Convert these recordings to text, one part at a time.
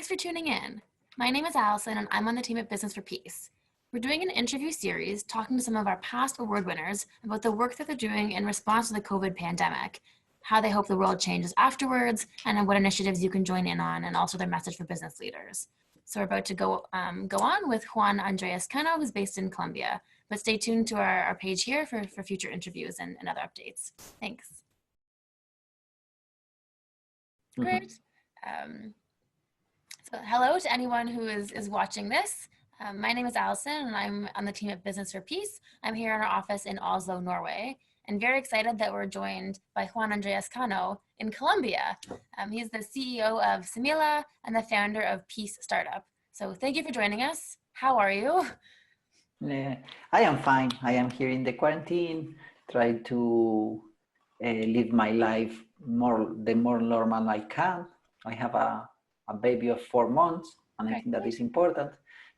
Thanks for tuning in. My name is Allison and I'm on the team at Business for Peace. We're doing an interview series talking to some of our past award winners about the work that they're doing in response to the COVID pandemic, how they hope the world changes afterwards, and what initiatives you can join in on, and also their message for business leaders. So we're about to go on with Juan Andrés Cano, who's based in Colombia. But stay tuned to our page here for future interviews and other updates. Thanks. Great. So hello to anyone who is watching this. My name is Allison and I'm on the team at Business for Peace. I'm here in our office in Oslo, Norway, and very excited that we're joined by Juan Andrés Cano in Colombia. He's the CEO of Simila and the founder of Peace Startup. So thank you for joining us. How are you? I am fine. I am here in the quarantine, try to live my life the more normal I can. I have a baby of 4 months, and I think that is important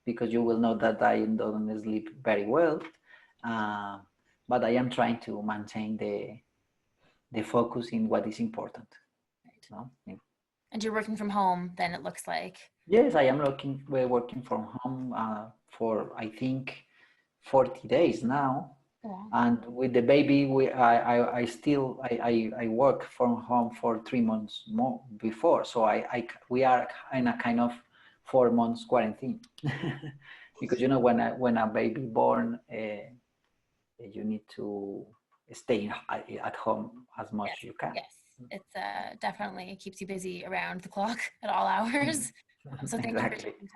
because you will know that I don't sleep very well. But I am trying to maintain the focus in what is important. Right. No? Yeah. And you're working from home, then it looks like. Yes, I am working from home for I think 40 days now. Wow. And with the baby, I work from home for 3 months more before. So we are in a kind of 4 months quarantine because you know when a baby born, you need to stay at home as much as you can. Yes, it's definitely keeps you busy around the clock at all hours. So thank you for taking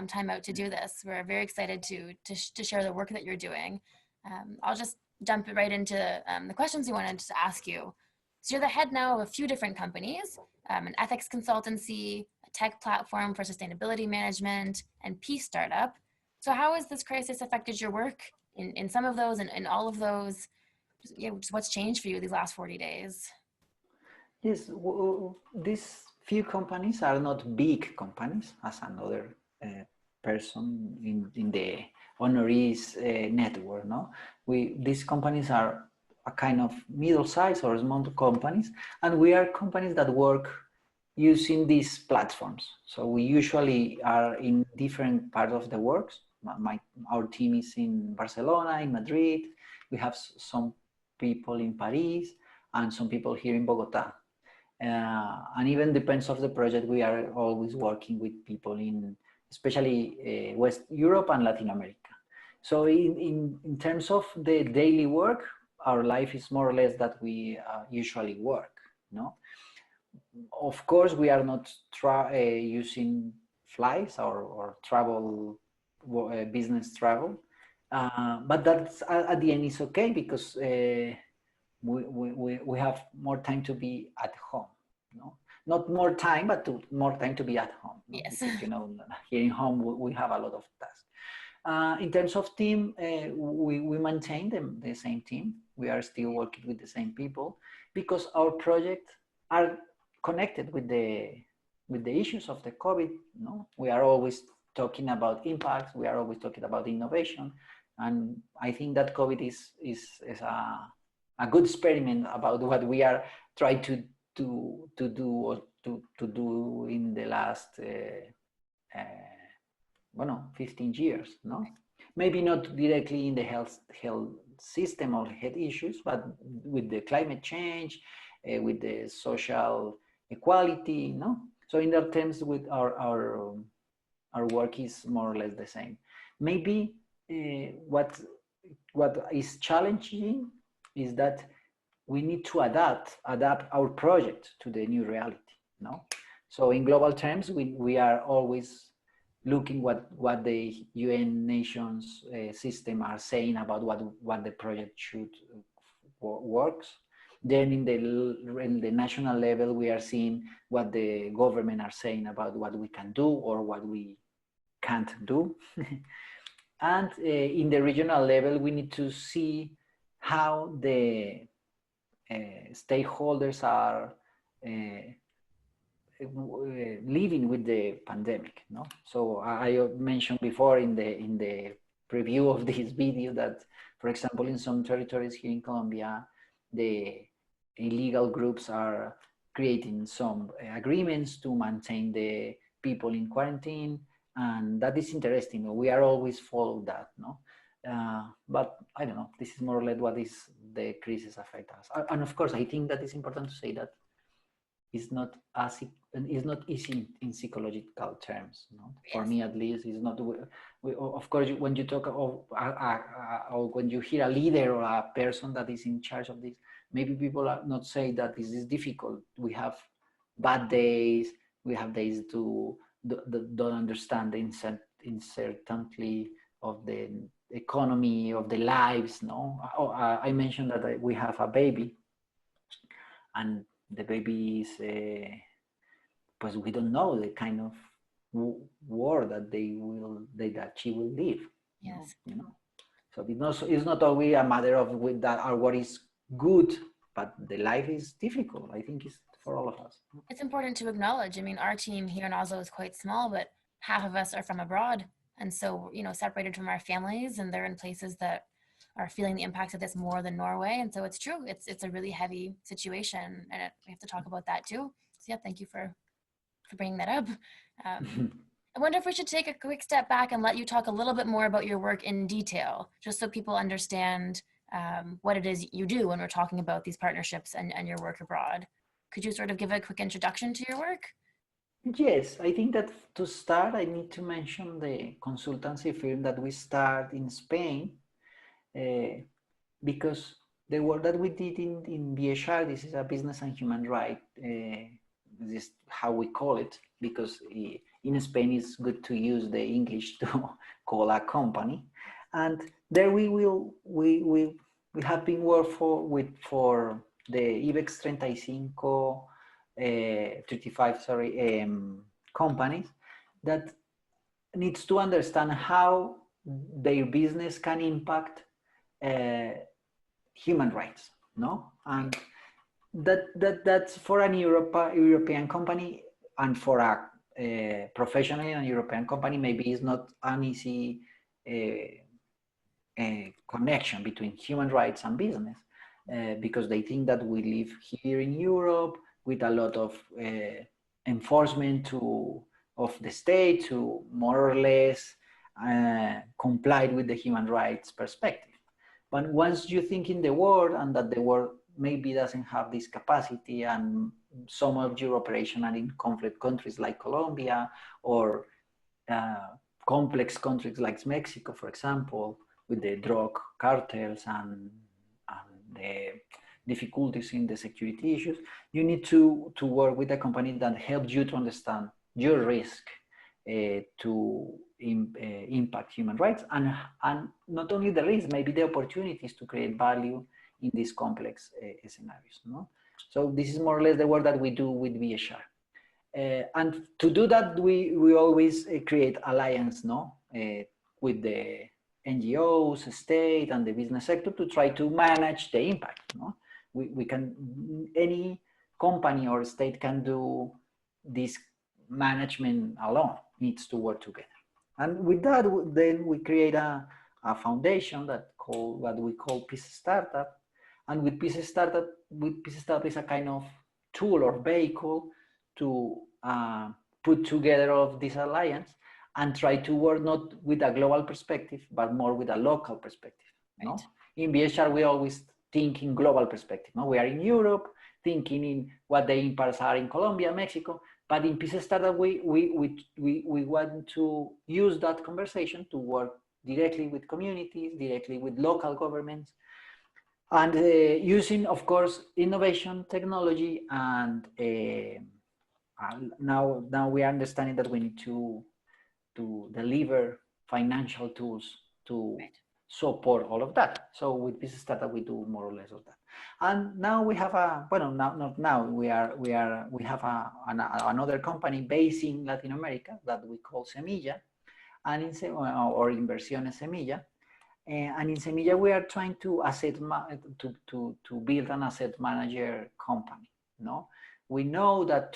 time out to do this. We're very excited to share the work that you're doing. I'll just jump right into the questions we wanted to ask you. So you're the head now of a few different companies, an ethics consultancy, a tech platform for sustainability management, and Peace Startup. So how has this crisis affected your work in some of those and in all of those? Just what's changed for you these last 40 days? Yes, these few companies are not big companies, as another person in the Honorees network. No, these companies are a kind of middle-sized or small companies, and we are companies that work using these platforms. So we usually are in different parts of the world. Our team is in Barcelona, in Madrid. We have some people in Paris and some people here in Bogota. And even depends of the project, we are always working with people in especially West Europe and Latin America. So in terms of the daily work, our life is more or less that we usually work. No, of course we are not using flights or travel, business travel, but that's at the end is okay because we have more time to be at home. No, not more time, but more time to be at home. No? Yes. Because, you know, here in home we have a lot of tasks. In terms of team, we maintain the same team. We are still working with the same people because our projects are connected with the issues of the COVID. No, we are always talking about impacts. We are always talking about innovation, and I think that COVID is a good experiment about what we are trying to do in the last 15 years. No, maybe not directly in the health system or health issues, but with the climate change, with the social equality. No, so in that terms, with our work is more or less the same. Maybe what is challenging is that we need to adapt our project to the new reality. No, so in global terms, we are always looking what the UN nations system are saying about what the project should works. Then in the national level, we are seeing what the government are saying about what we can do or what we can't do. And in the regional level, we need to see how the stakeholders are living with the pandemic. No, so I mentioned before in the preview of this video that, for example, in some territories here in Colombia, the illegal groups are creating some agreements to maintain the people in quarantine, and that is interesting. We are always follow that, no? But I don't know, this is more or less what is the crisis affect us. And of course, I think that it's important to say that it's not easy in psychological terms, no? For me at least, it's not. Of course, when you talk of or when you hear a leader or a person that is in charge of this, maybe people are not say that this is difficult. We have bad days. We have days to don't understand the uncertainty of the economy, of the lives, no? I mentioned that we have a baby, and the baby is pues we don't know the kind of world that that she will live. Yes. You know, so it's not always a matter of with that or what is good, but the life is difficult. I think it's for all of us. It's important to acknowledge. I mean, our team here in Oslo is quite small, but half of us are from abroad, and so separated from our families, and they're in places that are feeling the impacts of this more than Norway. And so it's true. It's a really heavy situation, and we have to talk about that too. So yeah, thank you for bringing that up. I wonder if we should take a quick step back and let you talk a little bit more about your work in detail, just so people understand what it is you do when we're talking about these partnerships and your work abroad. Could you sort of give a quick introduction to your work? Yes, I think that to start, I need to mention the consultancy firm that we start in Spain, because the work that we did in BHR, this is a business and human right, this is how we call it, because in Spain it's good to use the English to call a company. And there we have been work for the IBEX 35 companies that needs to understand how their business can impact human rights, no? And that's for an European company, and for a professional in a European company, maybe it's not an easy connection between human rights and business, because they think that we live here in Europe with a lot of enforcement of the state to more or less comply with the human rights perspective. But once you think in the world, and that the world maybe doesn't have this capacity, and some of your operations are in conflict countries like Colombia, or complex countries like Mexico, for example, with the drug cartels and the difficulties in the security issues, you need to work with a company that helps you to understand your risk to impact human rights, and not only the risk, maybe the opportunities to create value in these complex scenarios. No? So this is more or less the work that we do with BHR. And to do that, we always create alliance, no, with the NGOs, state, and the business sector to try to manage the impact. No? We can, any company or state can do this management alone, needs to work together. And with that, then we create a foundation what we call Peace Startup. And with Peace Startup is a kind of tool or vehicle to put together of this alliance and try to work not with a global perspective, but more with a local perspective. Right. No? In BHR, we always think in global perspective. No? We are in Europe, thinking in what the impacts are in Colombia, Mexico, but in Peace Startup, we want to use that conversation to work directly with communities, directly with local governments, and using, of course, innovation, technology, and now we are understanding that we need to deliver financial tools to support all of that. So with Peace Startup, we do more or less of that. And now we have we have another company based in Latin America that we call Semilla, and or Inversiones Semilla. And in Semilla, we are trying to build an asset manager company. No, we know that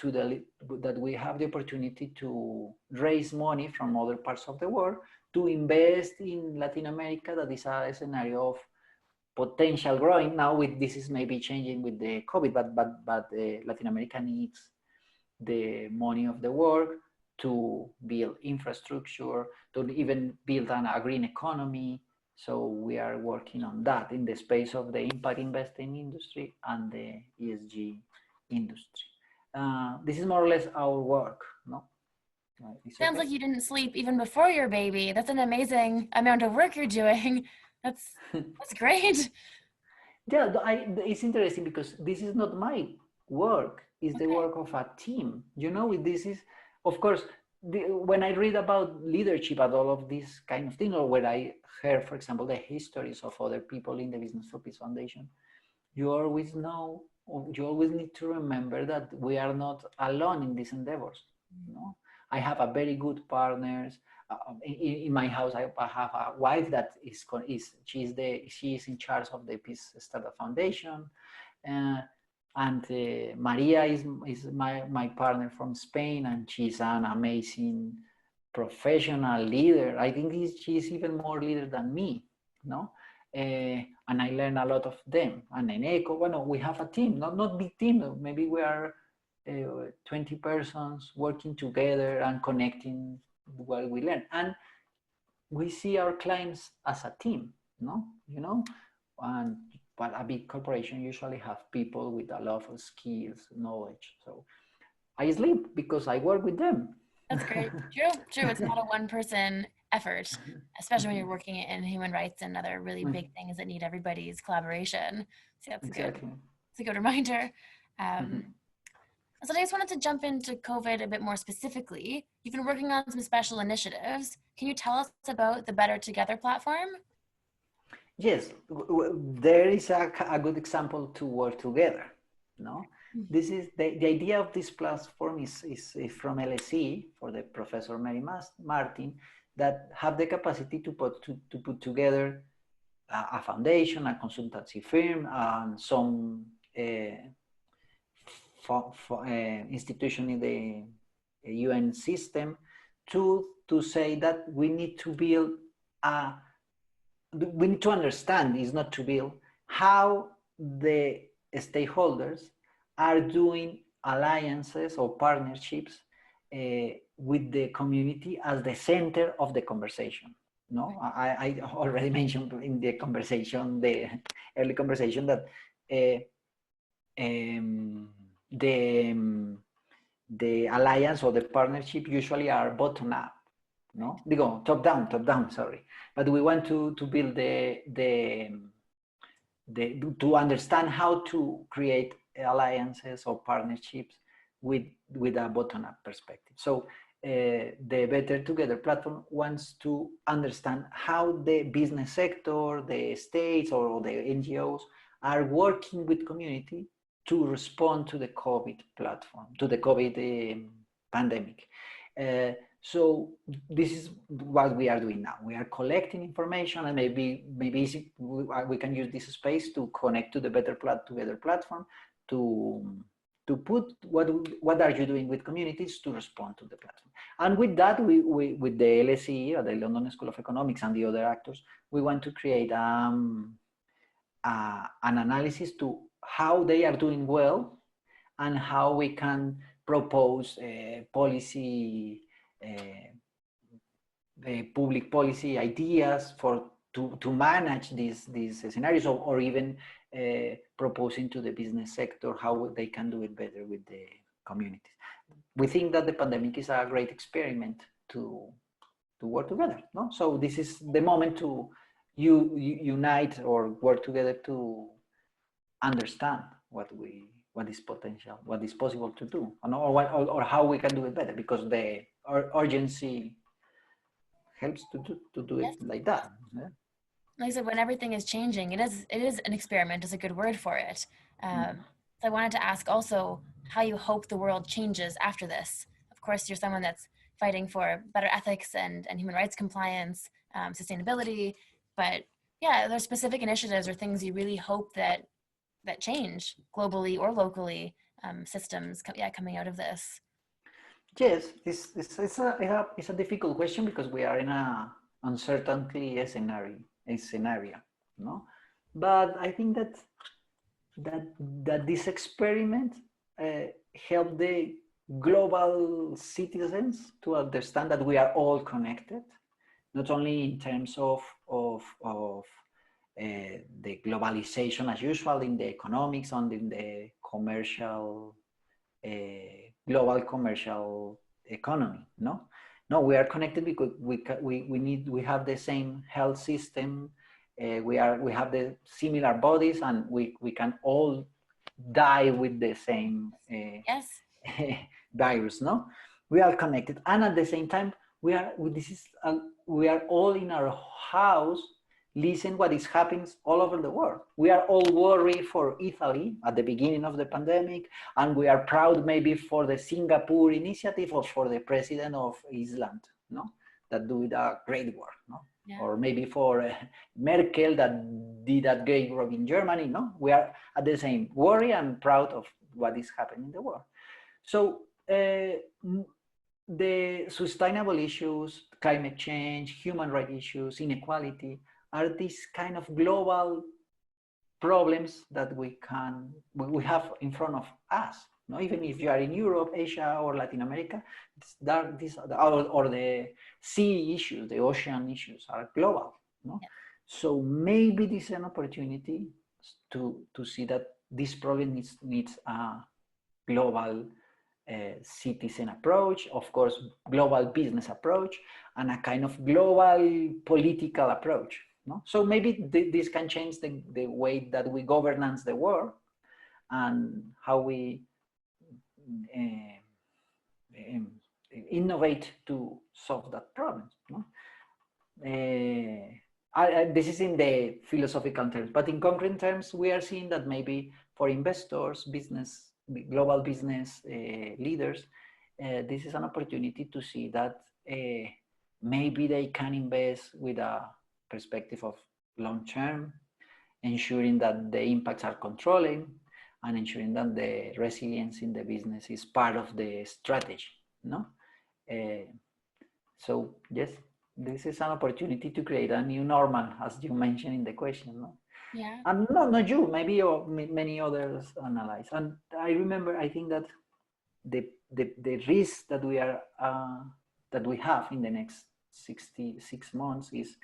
that we have the opportunity to raise money from other parts of the world to invest in Latin America. That is a scenario of potential growing. Now this is maybe changing with the COVID, but Latin America needs the money of the world to build infrastructure, to even build a green economy. So we are working on that in the space of the impact investing industry and the ESG industry. This is more or less our work, no? Sounds like you didn't sleep even before your baby. That's an amazing amount of work you're doing. That's great. Yeah, it's interesting because this is not my work, it's the work of a team. You know, this is, of course, when I read about leadership and all of these kind of things, or when I hear, for example, the histories of other people in the Business for Peace Foundation, you always know, you always need to remember that we are not alone in these endeavors. You know, I have a very good partners. In my house, I have a wife that she is in charge of the Peace Startup Foundation, and Maria is my partner from Spain, and she's an amazing professional leader. I think she's even more leader than me, no? And I learn a lot of them. And in ECO, well, we have a team, not big team. Maybe we are 20 persons working together and connecting what we learn. And we see our clients as a team, no? You know, and but a big corporation usually have people with a lot of skills, knowledge. So I sleep because I work with them. That's great. True. It's not a one-person effort, especially when you're working in human rights and other really big things that need everybody's collaboration. So that's exactly. good. It's a good reminder. So I just wanted to jump into COVID a bit more specifically. You've been working on some special initiatives. Can you tell us about the Better Together platform? Yes, there is a good example to work together. No, this is the idea of this platform is from LSE, for the Professor Mary Martin, that have the capacity to put together a foundation, a consultancy firm, and some institution in the UN system to say that we need to build we need to understand, is not to build, how the stakeholders are doing alliances or partnerships with the community as the center of the conversation. No, I already mentioned in the conversation, the early conversation, that the alliance or the partnership usually are bottom up. No, they go top down. Sorry, but we want to build to understand how to create alliances or partnerships with a bottom-up perspective. So the Better Together platform wants to understand how the business sector, the states, or the NGOs are working with community to respond to the COVID platform, to the COVID pandemic. So this is what we are doing now. We are collecting information, and maybe we can use this space to connect to the Better Together platform to put what are you doing with communities to respond to the platform. And with that, we with the LSE, or the London School of Economics, and the other actors, we want to create an analysis to how they are doing well and how we can propose policy, public policy ideas to manage these scenarios, or even proposing to the business sector how they can do it better with the communities. We think that the pandemic is a great experiment to work together. No, so this is the moment to unite or work together to understand what is potential, what is possible to do, or how we can do it better, because the urgency helps to do it like that. Yeah? Like I said, when everything is changing, it is an experiment is a good word for it. So I wanted to ask also how you hope the world changes after this. Of course, you're someone that's fighting for better ethics and human rights compliance, sustainability, but yeah, there's specific initiatives or things you really hope that change globally or locally, systems coming out of this. Yes, it's a difficult question because we are in a uncertainty scenario, no? But I think that this experiment helped the global citizens to understand that we are all connected, not only in terms of the globalization as usual in the economics and in the commercial, global commercial economy. No, we are connected because we have the same health system. We have the similar bodies, and we can all die with the same Yes. virus. No, we are connected, and at the same time we are all in our house. Listen what is happening all over the world. We are all worried for Italy at the beginning of the pandemic, and we are proud maybe for the Singapore initiative or for the president of Iceland, that do a great work, Yeah. or maybe for Merkel that did a great work in Germany. We are at the same worry and proud of what is happening in the world. So the sustainable issues, climate change, human rights issues, inequality, are these kind of global problems that we have in front of us. Even if you are in Europe, Asia, or Latin America, or the sea issues, the ocean issues are global. Yeah. So maybe this is an opportunity to see that this problem needs a global citizen approach, of course, global business approach, and a kind of global political approach. So maybe this can change the way that we governance the world and how we innovate to solve that problem. This is in the philosophical terms, but in concrete terms, we are seeing that maybe for investors, global business leaders, this is an opportunity to see that maybe they can invest with a perspective of long term, ensuring that the impacts are controlling and ensuring that the resilience in the business is part of the strategy. So yes, this is an opportunity to create a new normal, as you mentioned in the question. Yeah. And not you, maybe many others analyze. And I remember, I think that the risk that we have in the next 66 months is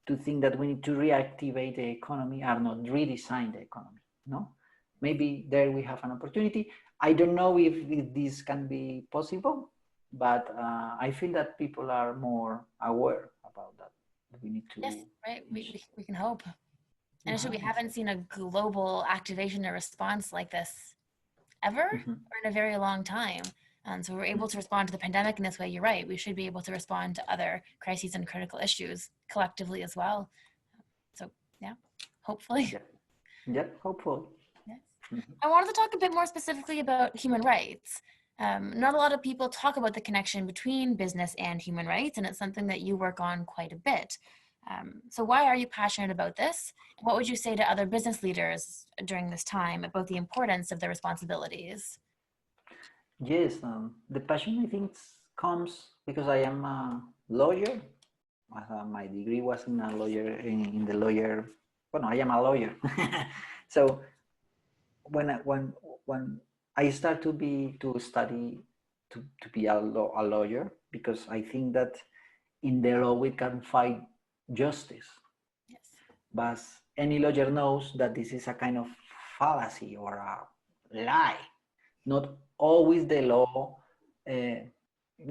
to think that we need to reactivate the economy and not redesign the economy. Maybe there we have an opportunity. I don't know if this can be possible, but I feel that people are more aware about that. We need to. Yes, right. We can hope. And actually, we haven't seen a global activation or response like this ever or in a very long time. And so we're able to respond to the pandemic in this way. You're right. We should be able to respond to other crises and critical issues collectively as well. So yeah, hopefully. Yep, hopefully. Yes. I wanted to talk a bit more specifically about human rights. Not a lot of people talk about the connection between business and human rights, and it's something that you work on quite a bit. So why are you passionate about this? What would you say to other business leaders during this time about the importance of their responsibilities? Yes, the passion, I think, comes because I am a lawyer. My degree was in a lawyer, in the lawyer. Well, I am a lawyer. So when I start to study to be a lawyer, because I think that in the law we can find justice. Yes. But any lawyer knows that this is a kind of fallacy or a lie. Not always the law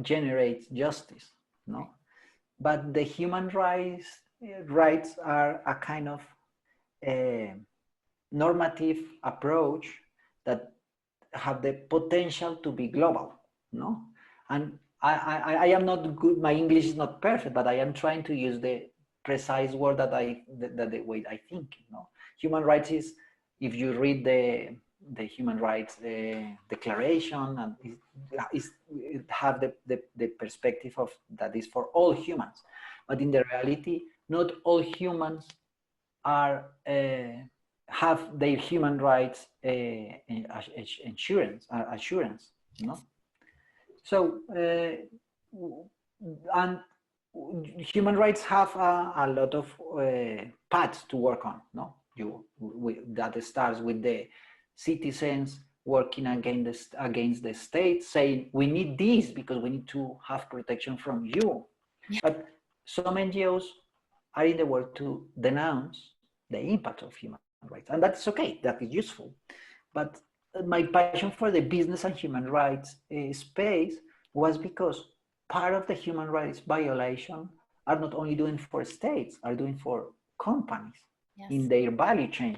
generates justice, but the human rights are a kind of normative approach that have the potential to be global, and I am not good, my English is not perfect, but I am trying to use the precise word that the way I think. Human rights is, if you read the human rights declaration, and it have the perspective of that is for all humans, but in the reality, not all humans are have their human rights assurance. So and human rights have a lot of paths to work on. That starts with the citizens working against the state, saying we need this because we need to have protection from you. Yeah. But some NGOs are in the world to denounce the impact of human rights, and that's okay, that is useful. But my passion for the business and human rights space was because part of the human rights violation are not only doing for states, are doing for companies Yes. in their value chain.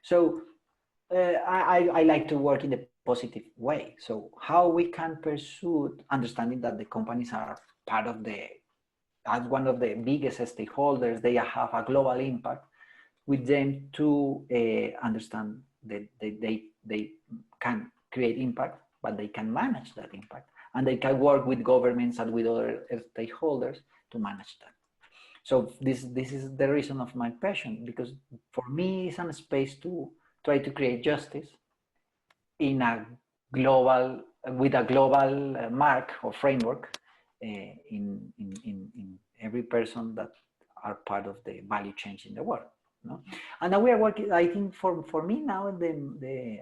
So I like to work in the positive way. So how we can pursue understanding that the companies are part of the, as one of the biggest stakeholders, they have a global impact with them to understand that they can create impact, but they can manage that impact. And they can work with governments and with other stakeholders to manage that. So this is the reason of my passion, because for me it's a space to try to create justice in a global, with a global mark or framework in every person that are part of the value chain in the world. No? And now we are working, I think for me now,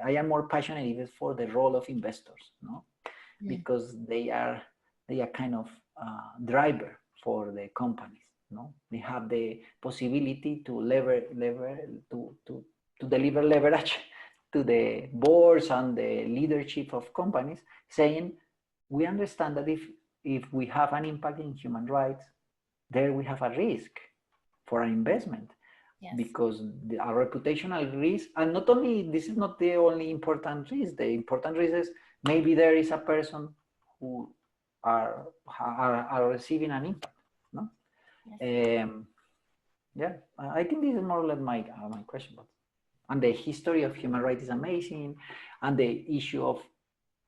I am more passionate even for the role of investors, no? Because they are kind of driver for the companies. No, they have the possibility to to deliver leverage to the boards and the leadership of companies, saying we understand that if we have an impact in human rights, there we have a risk for an investment. Yes. Because our reputational risk, and not only, this is not the only important risk, the important risk is maybe there is a person who are receiving an impact, no? Yes. Yeah, I think this is more or less my question. And the history of human rights is amazing, and the issue of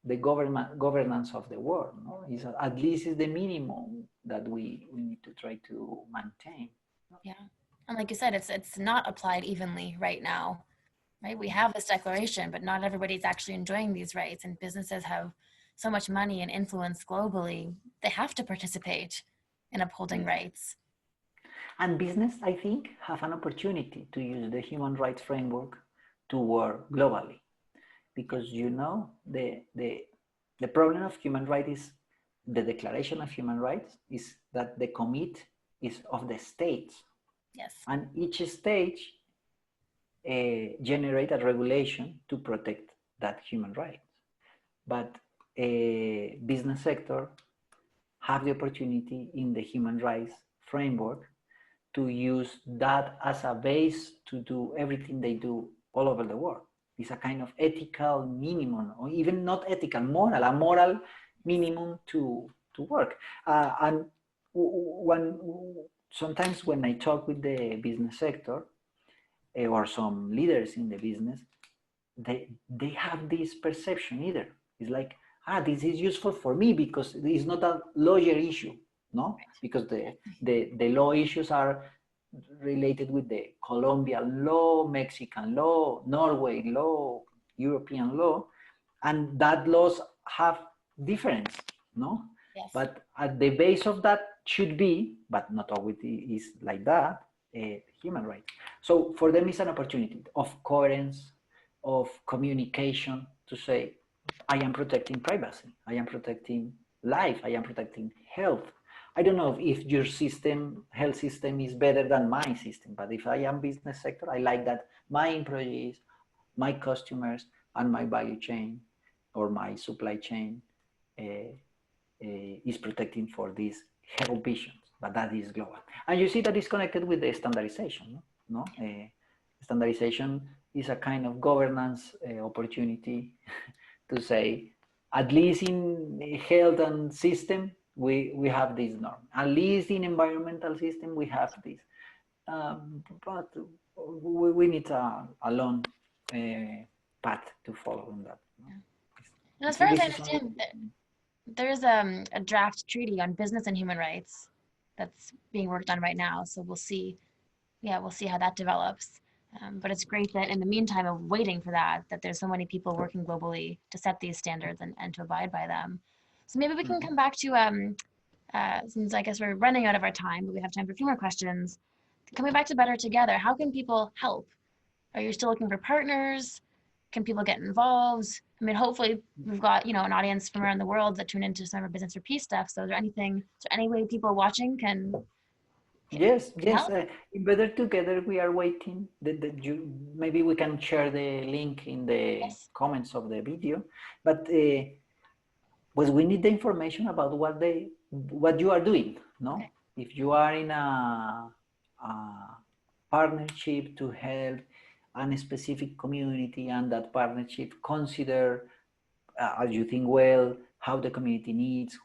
the governance of the world, no? Is at least is the minimum that we need to try to maintain. Yeah. And like you said, it's not applied evenly right now, right? We have this declaration, but not everybody's actually enjoying these rights, and businesses have so much money and influence globally. They have to participate in upholding rights. And business, I think, have an opportunity to use the human rights framework to work globally. Because, you know, the problem of human rights is the Declaration of Human Rights is that the commit is of the states. Yes. And each state generate a regulation to protect that human rights. But a business sector have the opportunity in the human rights framework to use that as a base to do everything they do all over the world. It's a kind of ethical minimum, or even not ethical, a moral minimum to work. And sometimes when I talk with the business sector or some leaders in the business, they have this perception either. It's like, this is useful for me because it's not a lawyer issue, no? Because the law issues are related with the Colombian law, Mexican law, Norway law, European law, and that laws have difference, no? Yes. But at the base of that should be, but not always is like that, human rights. So for them it's an opportunity of coherence, of communication, to say, I am protecting privacy, I am protecting life, I am protecting health. I don't know if your health system is better than my system, but if I am business sector, I like that my employees, my customers, and my value chain or my supply chain is protecting for these health visions, but that is global. And you see that is connected with the standardization, no? Standardization is a kind of governance opportunity to say, at least in health and system, we have this norm. At least in environmental system, we have this. But we need a long path to follow on that. Yeah. And as far as I understand, there's a draft treaty on business and human rights that's being worked on right now. So we'll see. Yeah, we'll see how that develops. But it's great that in the meantime of waiting for that there's so many people working globally to set these standards and to abide by them. So maybe we can come back to, since I guess we're running out of our time, but we have time for a few more questions. Coming back to Better Together, how can people help? Are you still looking for partners? Can people get involved? I mean, hopefully we've got, an audience from around the world that tune into some of our Business for Peace stuff. So is there any way people watching Yes, can yes. help? In Better Together, we are waiting. Maybe we can share the link in the Yes. comments of the video. But pues we need the information about what you are doing. No, Okay. if you are in a partnership to help a specific community, and that partnership consider, as you think well, how the community needs,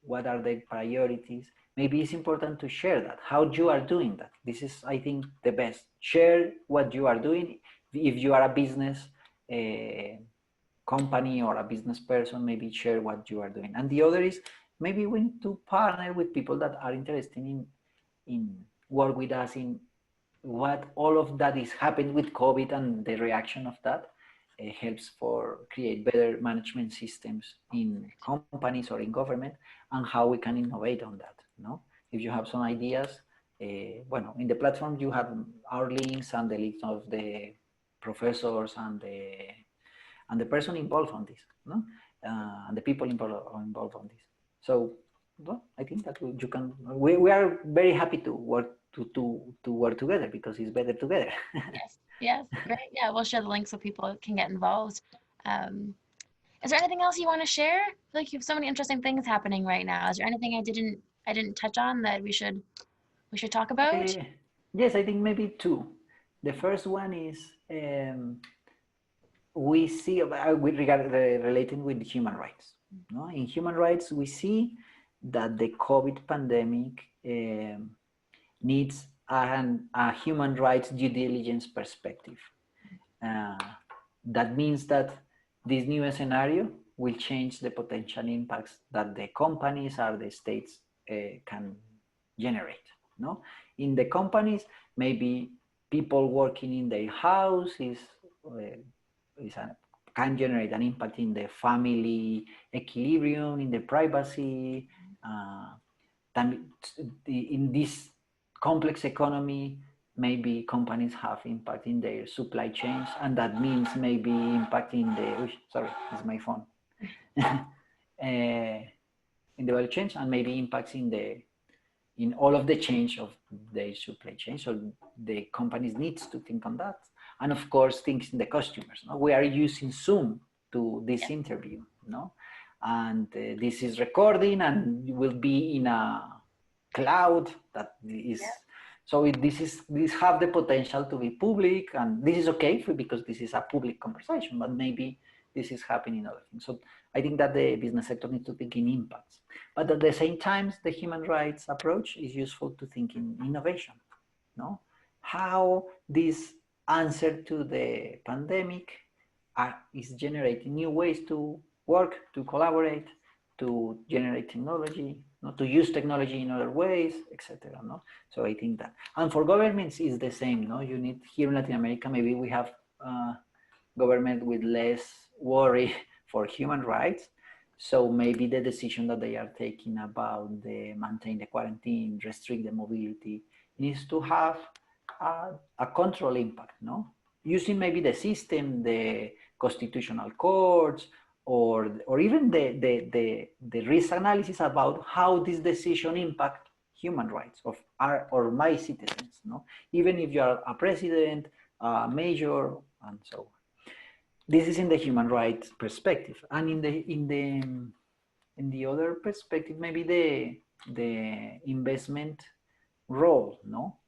what are their priorities. Maybe it's important to share that, how you are doing that. This is, I think, the best. Share what you are doing. If you are a business company or a business person, maybe share what you are doing. And the other is, maybe we need to partner with people that are interested in work with us in what all of that is happening with COVID and the reaction of that. Helps for create better management systems in companies or in government, and how we can innovate on that. No, if you have some ideas, bueno, in the platform you have our links and the links of the professors and the person involved on this, no, and the people involved on this. So, well, I think that you can. We are very happy to work to work together, because it's better together. Yes. Yes. Great. Yeah. We'll share the link so people can get involved. Um, is there anything else you want to share? I feel like you have so many interesting things happening right now. Is there anything I didn't touch on that we should talk about? Yes, I think maybe two. The first one is, we see with regard relating with human rights. No, in human rights we see that the COVID pandemic needs a human rights due diligence perspective. Uh, that means that this new scenario will change the potential impacts that the companies or the states can generate. No, in the companies, maybe people working in their house can generate an impact in the family equilibrium, in the privacy. In this complex economy, maybe companies have impact in their supply chains, and that means maybe impacting the, sorry, it's my phone. In the value chain, and maybe impacts in all of the change of the supply chain. So the companies needs to think on that. And of course, things in the customers. No? We are using Zoom to this interview, no? And this is recording and will be in a cloud that is, so this have the potential to be public, and this is okay because this is a public conversation, but maybe this is happening in other things. So I think that the business sector needs to think in impacts, but at the same time, the human rights approach is useful to think in innovation. No, how this answer to the pandemic is generating new ways to work, to collaborate, to generate technology, no, to use technology in other ways, etc. No, so I think that, and for governments is the same. No, you need, here in Latin America, maybe we have government with less worry for human rights. So maybe the decision that they are taking about the maintain the quarantine, restrict the mobility, needs to have a control impact, no? Using maybe the system, the constitutional courts, or even the risk analysis about how this decision impact human rights of our or my citizens, no? Even if you are a president, a major, and so on. This is in the human rights perspective, and in the other perspective, maybe the investment role, no?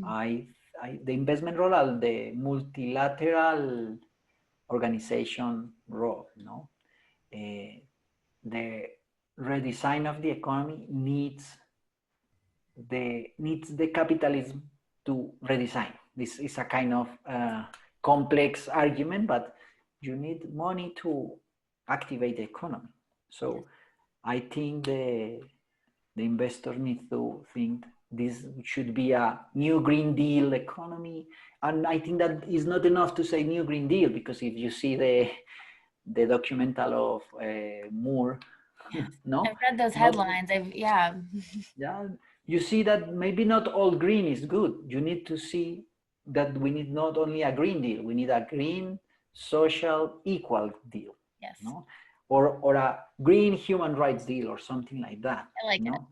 The investment role and the multilateral organization role, no? The redesign of the economy needs the capitalism to redesign. This is a kind of complex argument, but you need money to activate the economy. So I think the investor needs to think this should be a new Green Deal economy. And I think that is not enough to say new Green Deal, because if you see the documental of Moore, no? I've read those headlines. Yeah, you see that maybe not all green is good. You need to see that we need not only a Green Deal, we need a green, social, equal deal. Yes. no? Or a green human rights deal or something like that. I like it. No?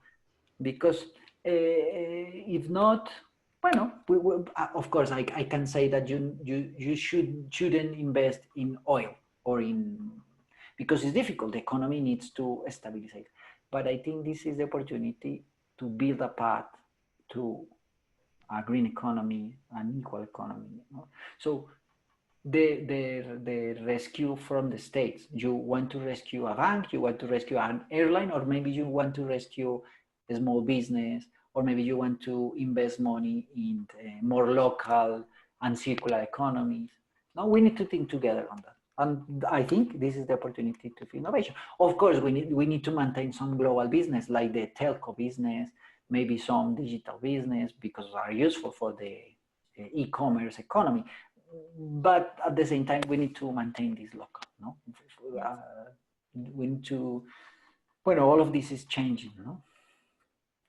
Because if not, well, of course, I can say that you shouldn't invest in oil or in, because it's difficult. The economy needs to stabilize. But I think this is the opportunity to build a path to a green economy, an equal economy. So the rescue from the states. You want to rescue a bank, you want to rescue an airline, or maybe you want to rescue a small business, or maybe you want to invest money in more local and circular economies. No, we need to think together on that. And I think this is the opportunity to innovation. Of course, we need to maintain some global business like the telco business, maybe some digital business, because are useful for the e-commerce economy. But at the same time, we need to maintain this local. No, we need to. Well, all of this is changing. No,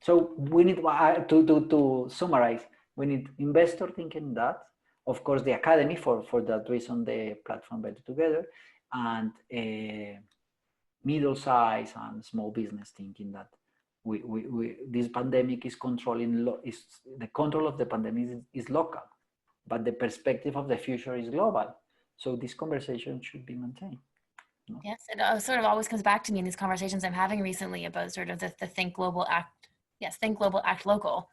so we need to summarize. We need investor thinking that, of course, the academy for that reason, the platform Better Together, and middle size and small business thinking that this pandemic is controlling. The control of the pandemic is local, but the perspective of the future is global. So this conversation should be maintained. No? Yes, it sort of always comes back to me in these conversations I'm having recently about sort of the think global, act, yes, think global, act local.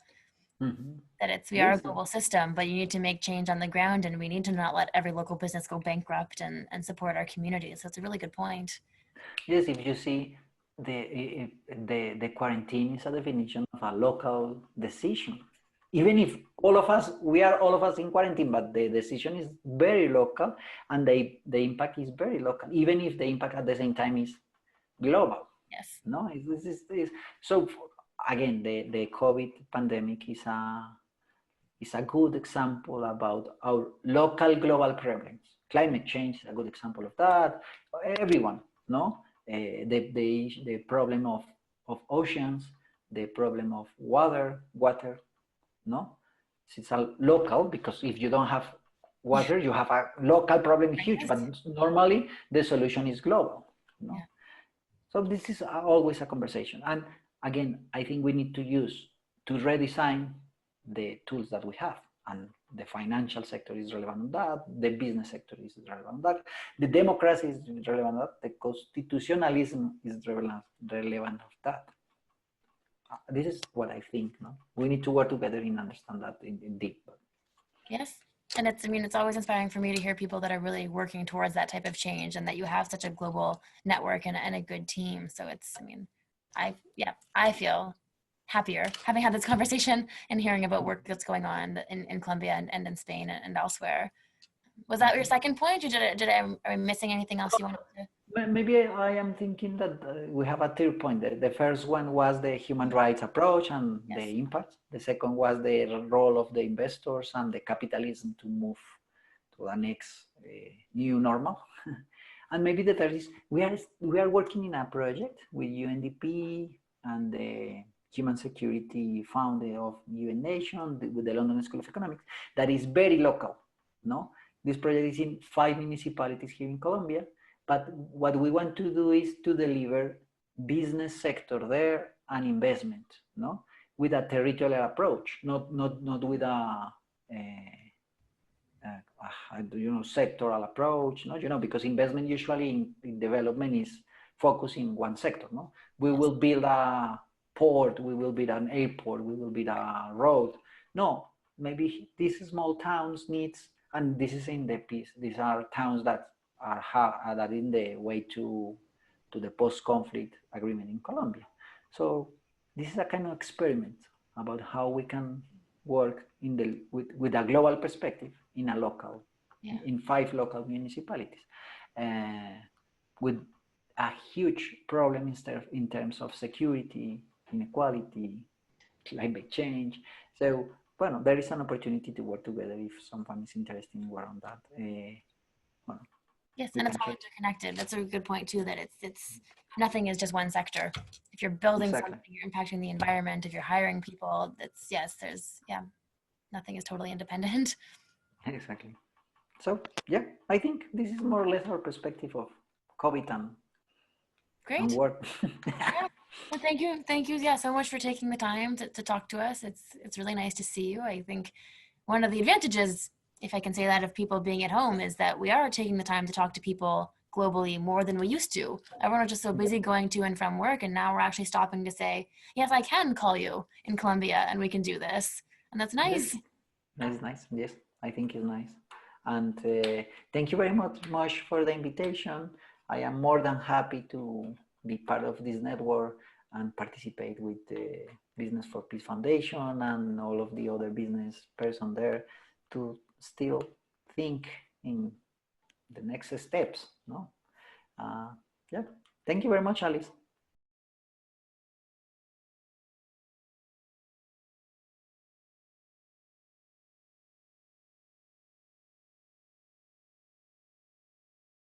Mm-hmm. That we are a global system, but you need to make change on the ground, and we need to not let every local business go bankrupt and support our communities. So it's a really good point. Yes, if you see the quarantine is a definition of a local decision. Even if we are all of us in quarantine, but the decision is very local and the impact is very local, even if the impact at the same time is global. Yes. No, so again, the COVID pandemic is a good example about our local global problems. Climate change is a good example of that. Everyone, no? The problem of oceans, the problem of water, no? It's a local, because if you don't have water, you have a local problem, huge, but normally the solution is global, no? Yeah. So this is always a conversation. And again, I think we need to redesign the tools that we have. And the financial sector is relevant on that, the business sector is relevant on that, the democracy is relevant on that, the constitutionalism is relevant of that. This is what I think. No, we need to work together and understand that in deep. Yes, and it's always inspiring for me to hear people that are really working towards that type of change, and that you have such a global network and a good team. So I feel happier having had this conversation and hearing about work that's going on in Colombia and in Spain and elsewhere. Was that your second point, or am I missing anything else you wanted to? Maybe I am thinking that we have a third point. The first one was the human rights approach and the impact. The second was the role of the investors and the capitalism to move to the next new normal. And maybe the third is we are working in a project with UNDP and the Human Security Fund of UN Nation with the London School of Economics that is very local. No, this project is in 5 municipalities here in Colombia. But what we want to do is to deliver business sector there and investment, no, with a territorial approach, not with a sectoral approach, no, because investment usually in development is focused in one sector, no. We will build a port, we will build an airport, we will build a road. No, maybe these small towns needs, and this is in the piece. These are towns that are in the way to the post-conflict agreement in Colombia. So this is a kind of experiment about how we can work with a global perspective in a local, in 5 local municipalities, with a huge problem in terms of security, inequality, climate change. So, well, there is an opportunity to work together if someone is interested in work on that. Yes, and it's all interconnected. That's a good point too, that it's nothing is just one sector. If you're building something, you're impacting the environment. If you're hiring people, nothing is totally independent. Exactly. So yeah, I think this is more or less our perspective of COVID Great. and work. Yeah. Well, thank you, yeah, so much for taking the time to talk to us. It's really nice to see you. I think one of the advantages, if I can say that, of people being at home is that we are taking the time to talk to people globally more than we used to. Everyone was just so busy going to and from work, and now we're actually stopping to say, yes, I can call you in Colombia and we can do this. And that's nice. Yes, that's nice. Yes, I think it's nice. And thank you very much for the invitation. I am more than happy to be part of this network and participate with the Business for Peace Foundation and all of the other business person there to still think in the next steps. No, yeah. Thank you very much, Alice.